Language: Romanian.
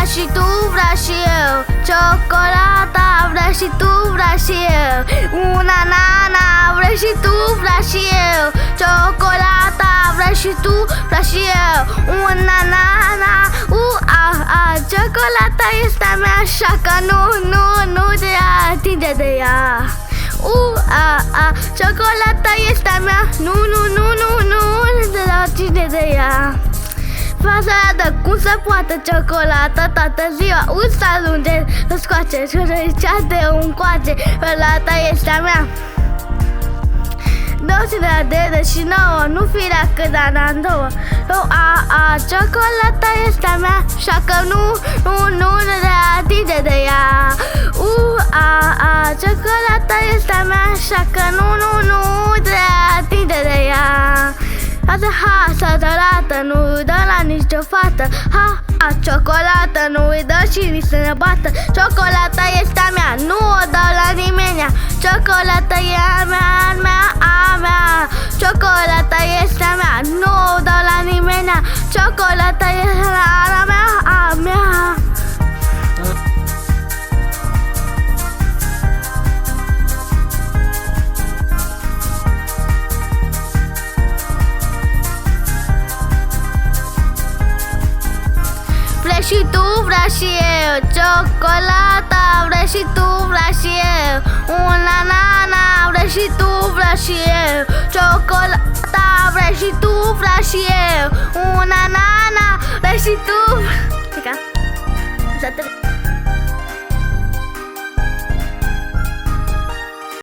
și tu, vreau și eu. Ciocolata, vreau și tu, vreau și eu. Una nana, vreau și tu, vreau și eu. Ciocolata, vreau și tu, vreau și eu. Una nana, ciocolata este a mea, așa că nu te atinge de ea. Ciocolata este a mea, nu te atinge de ea. Faza aia de cum se poate ciocolata toată ziua, să ajunge să scoace și zicea de un coace. Ciocolata este a mea. 200 de și 9, nu firea cât da două. Ciocolata este a mea, așa că nu te atinge de ea. Ciocolata este a mea, așa că nu te atinge de ea. Să te arată, nu-i dă la nicio fată. Ciocolată, nu-i dă și nici să ne bată. Ciocolata este a mea, nu o dau la nimenea. Ciocolata e a mea. Ciocolata este a mea, nu o dau la nimenea. Ciocolata este a mea. Vrei și tu, vreau și eu. Ciocolata, vrei și tu, vreau și eu. Una nana, vrei și tu, vreau și eu. Ciocolata, vrei și tu, vreau și eu. Una nana, vrei și tu.